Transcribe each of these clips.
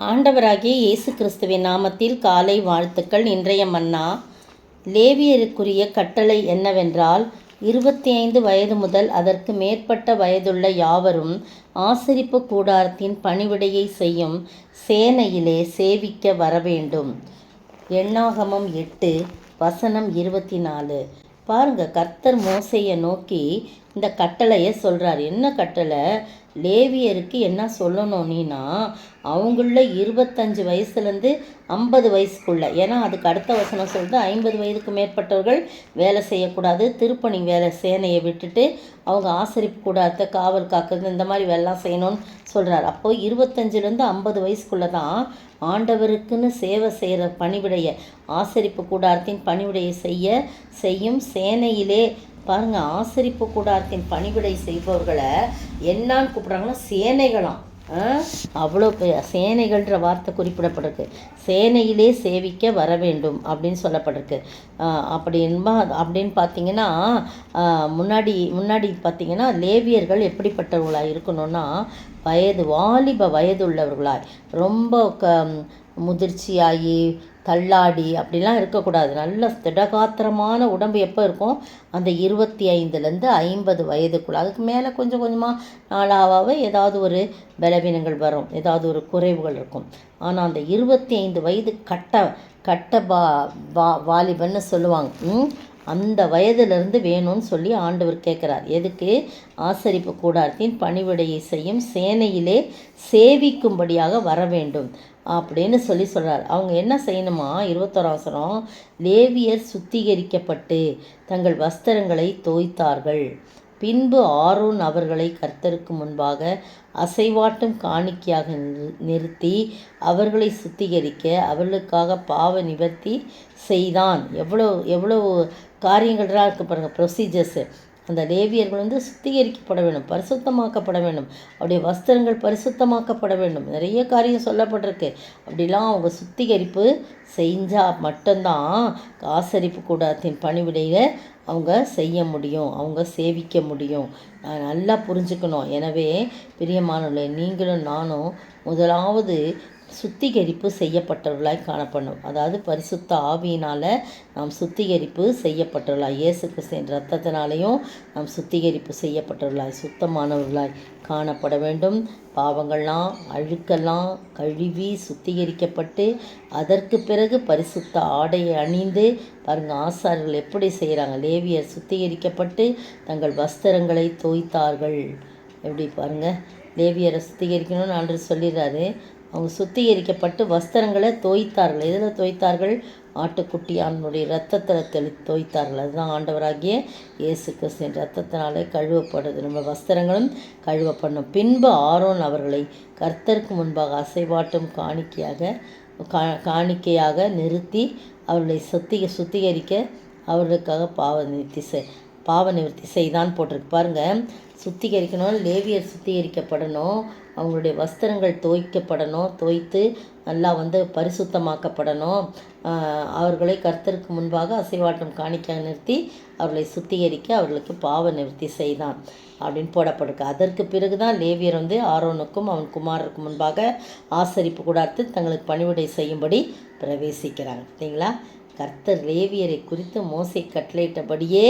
ஆண்டவராகிய இயேசு கிறிஸ்துவின் நாமத்தில் காலை வாழ்த்துக்கள். இன்றைய மன்னா லேவியருக்குரிய கட்டளை என்னவென்றால், 25 வயது முதல் அதற்கு மேற்பட்ட வயதுள்ள யாவரும் ஆசரிப்பு கூடாரத்தின் பணிவிடையை செய்யும் சேனையிலே சேவிக்க வரவேண்டும். எண்ணாகமம் 8 வசனம் 24. பாருங்க, கர்த்தர் மோசையை நோக்கி இந்த கட்டளையை சொல்கிறார். என்ன கட்டளை? லேவியருக்கு என்ன சொல்லணும் நீனா, அவங்கள 25 வயசுலேருந்து 50 வயசுக்குள்ள, ஏன்னா அதுக்கு அடுத்த வசனம் சொல்லுது 50 வயதுக்கு மேற்பட்டவர்கள் வேலை செய்யக்கூடாது. திருப்பணி வேலை சேனையை விட்டுட்டு அவங்க ஆசரிப்பு கூடாரத்தை காவல் காக்கிறது இந்த மாதிரி வேலைலாம் செய்யணும்னு சொல்கிறார். அப்போது 25லேருந்து 50 வயசுக்குள்ளே தான் ஆண்டவருக்குன்னு சேவை செய்கிற பணிவிடைய, ஆசரிப்பு கூடாரத்தின் பணிவிடையை செய்யும் சேனையிலே. பாருங்கள், ஆசரிப்பு கூடாரத்தின் பணிவிடை செய்பவர்களை என்னான்னு கூப்பிட்றாங்கன்னா சேனைகளாம். அவ்வளோ சேனைகள்ன்ற வார்த்தை குறிப்பிடப்பட்டிருக்கு. சேனையிலே சேவிக்க வர வேண்டும் அப்படின்னு சொல்லப்பட்டிருக்கு. அப்படின்னு பார்த்தீங்கன்னா, முன்னாடி பார்த்தீங்கன்னா லேவியர்கள் எப்படிப்பட்டவர்களாக இருக்கணும்னா, வாலிப வயதுள்ளவர்களாய், ரொம்ப முதிர்ச்சியாகி தள்ளாடி அப்படிலாம் இருக்கக்கூடாது. நல்ல திடகாத்திரமான உடம்பு எப்போ இருக்கும்? அந்த 25லேருந்து 50 வயதுக்குள்ள. அதுக்கு மேலே கொஞ்சம் கொஞ்சமாக நாளாக ஏதாவது ஒரு பலவீனங்கள் வரும், ஏதாவது ஒரு குறைவுகள் இருக்கும். ஆனால் அந்த 25 வயது கட்ட வாலிபன்னு சொல்லுவாங்க. அந்த வயதிலிருந்து வேணும்னு சொல்லி ஆண்டவர் கேட்குறார். எதுக்கு? ஆசரிப்பு கூடாரத்தின் பணிவிடையை செய்யும் சேனையிலே சேவிக்கும்படியாக வர வேண்டும் அப்படின்னு சொல்கிறார். அவங்க என்ன செய்யணுமா? 21 வசனம், லேவியர் சுத்திகரிக்கப்பட்டு தங்கள் வஸ்திரங்களை தோய்த்தார்கள். பின்பு ஆரோன் அவர்களை கர்த்தருக்கு முன்பாக அசைவாட்டும் காணிக்கையாக நிறுத்தி அவர்களை சுத்திகரிக்க அவர்களுக்காக பாவ நிவர்த்தி செய்தான். எவ்வளோ காரியங்கள்லாம் இருக்குது பாருங்கள், ப்ரொசீஜர்ஸு. அந்த லேவியர்கள் சுத்திகரிக்கப்பட வேண்டும், பரிசுத்தமாக்கப்பட வேண்டும், அவருடைய வஸ்திரங்கள் பரிசுத்தமாக்கப்பட வேண்டும். நிறைய காரியம் சொல்லப்பட்டிருக்கு. அப்படிலாம் அவங்க சுத்திகரிப்பு செஞ்சால் மட்டும்தான் ஆசரிப்பு கூடாரத்தின் பணிவிடையில் அவங்க செய்ய முடியும், அவங்க சேவிக்க முடியும். நல்லா புரிஞ்சுக்கணும். எனவே பிரியமானவர்களே, நீங்களும் நானும் முதலாவது சுத்திகரிப்பு செய்யப்பட்டவர்களாய் காணப்படணும். அதாவது பரிசுத்த ஆவியினால் நாம் சுத்திகரிப்பு செய்யப்பட்டவர்களாய், இயேசு கிறிஸ்துவின் இரத்தத்தினாலேயும் நாம் சுத்திகரிப்பு செய்யப்பட்டவர்களாய், சுத்தமானவர்களாய் காணப்பட வேண்டும். பாவங்கள்லாம் அழுக்கெல்லாம் கழுவி சுத்திகரிக்கப்பட்டு அதற்கு பிறகு பரிசுத்த ஆடையை அணிந்து, பாருங்கள் ஆசாரியர்கள் எப்படி செய்கிறாங்க. லேவியர் சுத்திகரிக்கப்பட்டு தங்கள் வஸ்திரங்களை தோய்த்தார்கள். எப்படி பாருங்கள், லேவியரை சுத்திகரிக்கணும்னு ஆண்டவர் சொல்லிடுறாரு. அவங்க சுத்திகரிக்கப்பட்டு வஸ்திரங்களை தோய்த்தார்கள். எதில் தோய்த்தார்கள்? ஆட்டுக்குட்டியானுடைய இரத்தத்தில் தோய்த்தார்கள். அதுதான் ஆண்டவராகிய இயேசு கிறிஸ்துவின் இரத்தத்தினாலே கழுவப்படுது. நம்ம வஸ்திரங்களும் கழுவப்படணும். பின்பு ஆரோன் அவர்களை கர்த்தருக்கு முன்பாக அசைவாட்டும் காணிக்கையாக நிறுத்தி அவர்களை சுத்திகரிக்க அவர்களுக்காக பாவ நிவர்த்தி செய்தான் போட்டிருக்கு. பாருங்கள், சுத்திகரிக்கணும், லேவியர் சுத்திகரிக்கப்படணும், அவங்களுடைய வஸ்திரங்கள் தோய்த்து நல்லா பரிசுத்தமாக்கப்படணும். அவர்களை கர்த்தருக்கு முன்பாக அசைவாட்டும் காணிக்கையாக நிறுத்தி அவர்களை சுத்திகரிக்க அவர்களுக்கு பாவ நிவர்த்தி செய்தான் அப்படின்னு போடப்பட்டிருக்கு. அதற்கு பிறகு தான் லேவியர் ஆரோனுக்கும் அவன் குமாரருக்கு முன்பாக ஆசரிப்பு கூடாரத்தில் தங்களுக்கு பணிவிடை செய்யும்படி பிரவேசிக்கிறாங்க. சரிங்களா? கர்த்தர் லேவியரை குறித்து மோசே கட்டளையிட்டபடியே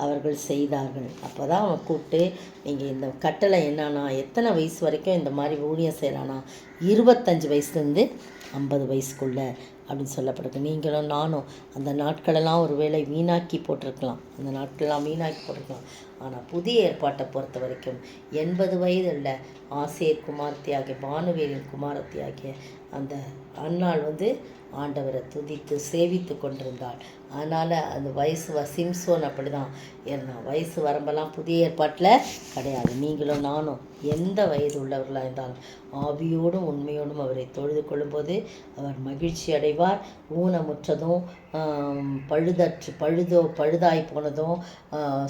அவர்கள் செய்தார்கள். அப்போ தான் அவன் கூப்பிட்டு, நீங்கள் இந்த கட்டளை என்னன்னா, எத்தனை வயசு வரைக்கும் இந்த மாதிரி ஊழியம் செய்யலான்னா, 25 வயசுலேருந்து 50 வயசுக்குள்ளே அப்படின்னு சொல்லப்படுது. நீங்களும் நானும் அந்த நாட்களெல்லாம் ஒரு வேளை வீணாக்கி போட்டிருக்கலாம். ஆனால் புதிய ஏற்பாட்டை பொறுத்த வரைக்கும் 80 வயது இல்லை, ஆசேர் குமாரத்தியாகிய பானுவேலின் குமாரத்தியாகிய அந்த அன்னாள் ஆண்டவரை துதித்து சேவித்து கொண்டிருந்தாள். அதனால் அந்த சிம்சோன் அப்படி தான் இருந்தான். வயசு வரம்பெல்லாம் புதிய ஏற்பாட்டில் கிடையாது. நீங்களும் நானும் எந்த வயது உள்ளவர்களாக இருந்தாலும் ஆவியோடும் உண்மையோடும் அவரை தொழுது கொள்ளும்போது அவர் மகிழ்ச்சி அடைவார். ஊனமுற்றதும் பழுதாய் போனதும்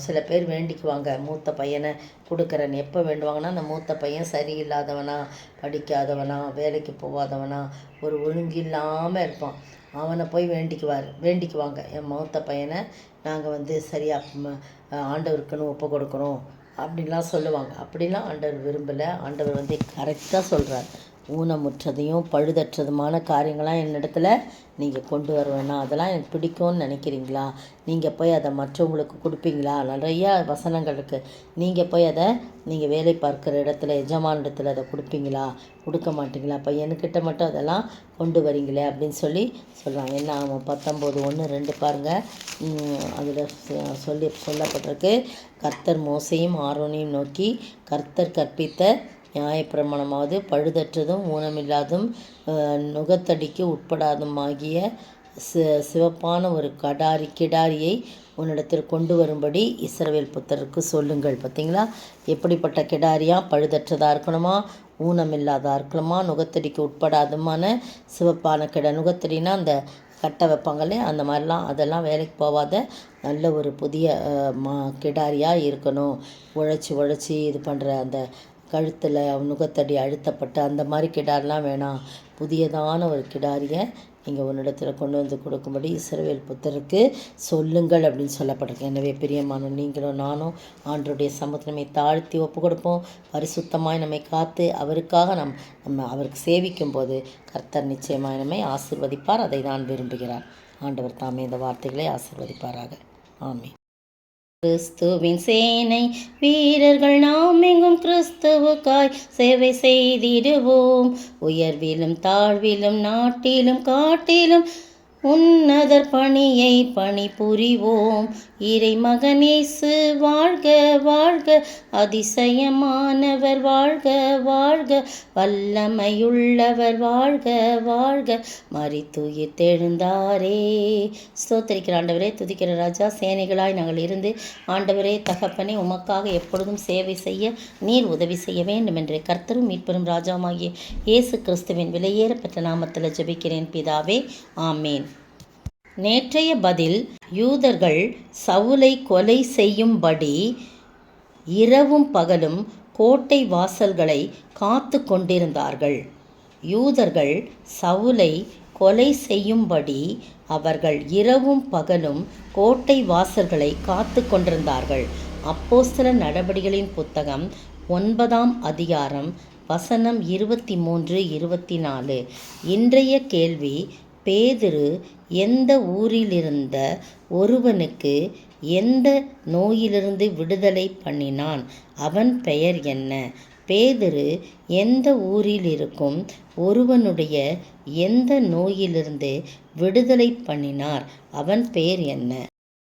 சில பேர் வேண்டிக்குவாங்க, மூத்த பையனை கொடுக்குறேன்னு. எப்போ வேண்டுவாங்கன்னா, அந்த மூத்த பையன் சரியில்லாதவனா, படிக்காதவனா, வேலைக்கு போகாதவனா, ஒரு ஒழுங்கில்லாமல் இருப்பான், அவனை போய் வேண்டிக்குவாங்க. என் மூத்த பையனை நாங்கள் சரியாக ஆண்டவருக்குன்னு ஒப்பு கொடுக்குறோம் அப்படின்லாம் சொல்லுவாங்க. அப்படிலாம் ஆண்டவர் விரும்பலை. ஆண்டவர் கரெக்டாக சொல்கிறார். ஊனமுற்றதையும் பழுதற்றதுமான காரியங்களாம் என்னிடத்துல நீங்கள் கொண்டு வர வேணாம், அதெல்லாம் எனக்கு பிடிக்கும்னு நினைக்கிறீங்களா? நீங்கள் போய் அதை மற்றவங்களுக்கு கொடுப்பீங்களா? நிறையா வசனங்கள் இருக்குது. நீங்கள் போய் அதை நீங்கள் வேலை பார்க்குற இடத்துல எஜமானிடத்தில் அதை கொடுப்பீங்களா? கொடுக்க மாட்டீங்களா? அப்போ என்கிட்ட மட்டும் அதெல்லாம் கொண்டு வரீங்களே அப்படின்னு சொல்கிறாங்க. என்ன 19:1-2 பாருங்கள். அதில் சொல்லப்பட்டிருக்கு, கர்த்தர் மோசையும் ஆரோனையும் நோக்கி, கர்த்தர் கற்பித்த நியாயப்பிரமாணமாவது பழுதற்றதும் ஊனமில்லாதும் நுகத்தடிக்கு உட்படாதுமாகிய சிவப்பான ஒரு கிடாரியை உன்னிடத்தில் கொண்டு வரும்படி இஸ்ரவேல் புத்தருக்கு சொல்லுங்கள். பார்த்தீங்களா, எப்படிப்பட்ட கிடாரியா? பழுதற்றதாக இருக்கணுமா, ஊனமில்லாதா இருக்கணுமா, நுகத்தடிக்கு உட்படாதுமான சிவப்பான நுகத்தடினா அந்த கட்டை வைப்பாங்களே அந்த மாதிரிலாம், அதெல்லாம் வேலைக்கு போகாத நல்ல ஒரு புதிய கிடாரியாக இருக்கணும். உழைச்சி இது பண்ணுற அந்த கழுத்தில் நுகத்தடி அழுத்தப்பட்ட அந்த மாதிரி கிடாரிலாம் வேணாம். புதியதான ஒரு கிடாரியை நீங்கள் உன்னிடத்தில் கொண்டு வந்து கொடுக்கும்படி இஸ்ரவேல் புத்தருக்கு சொல்லுங்கள் அப்படின்னு சொல்லப்பட்டிருக்கு. எனவே பிரியமான நீங்களும் நானும் ஆண்டவருடைய சமூகத்தை தாழ்த்தி ஒப்பு கொடுப்போம். பரிசுத்தமாய் நம்மை காத்து அவருக்காக நம்ம அவருக்கு சேவிக்கும் போது கர்த்தர் நிச்சயமாய் நம்மை ஆசீர்வதிப்பார். அதை நான் விரும்புகிறார். ஆண்டவர் தாமே இந்த வார்த்தைகளை ஆசீர்வதிப்பாராக. ஆமென். கிறிஸ்துவின் சேனை வீரர்கள் நாம் எங்கும் கிறிஸ்துவுக்காய் சேவை செய்திடுவோம். உயர்விலும் தாழ்விலும் நாட்டிலும் காட்டிலும் உன்னதர் பணியை பணிபுரிவோம். இறை மகனேசு வாழ்க வாழ்க, அதிசயமானவர் வாழ்க வாழ்க, வல்லமையுள்ளவர் வாழ்க வாழ்க, மரித்துயிர் தெழுந்தாரே. ஸ்தோத்திரிக்கிற ஆண்டவரே, துதிக்கிற ராஜா, சேனைகளாய் நாங்கள் இருந்து ஆண்டவரே தகப்பனே உமக்காக எப்பொழுதும் சேவை செய்ய நீர் உதவி செய்ய வேண்டும் என்று கர்த்தரும் மீட்பெரும் ராஜாவாகிய இயேசு கிறிஸ்துவின் விலையேறப்பெற்ற நாமத்தில் ஜெபிக்கிறேன் பிதாவே, ஆமேன். நேற்றைய பதில், யூதர்கள் சவுலை கொலை செய்யும்படி இரவும் பகலும் கோட்டை வாசல்களை காத்து கொண்டிருந்தார்கள். யூதர்கள் சவுலை கொலை செய்யும்படி அவர்கள் இரவும் பகலும் கோட்டை வாசல்களை காத்து கொண்டிருந்தார்கள். அப்போஸ்தலர் நடபடிகளின் புத்தகம் 9ஆம் அதிகாரம் வசனம் 23-24. இன்றைய கேள்வி, பேதுரு எந்த ஊரிலிருந்த ஒருவனுக்கு எந்த நோயிலிருந்து விடுதலை பண்ணினான்? அவன் பெயர் என்ன? பேதுரு எந்த ஊரில் இருக்கும் ஒருவனுடைய எந்த நோயிலிருந்து விடுதலை பண்ணினார்? அவன் பெயர் என்ன?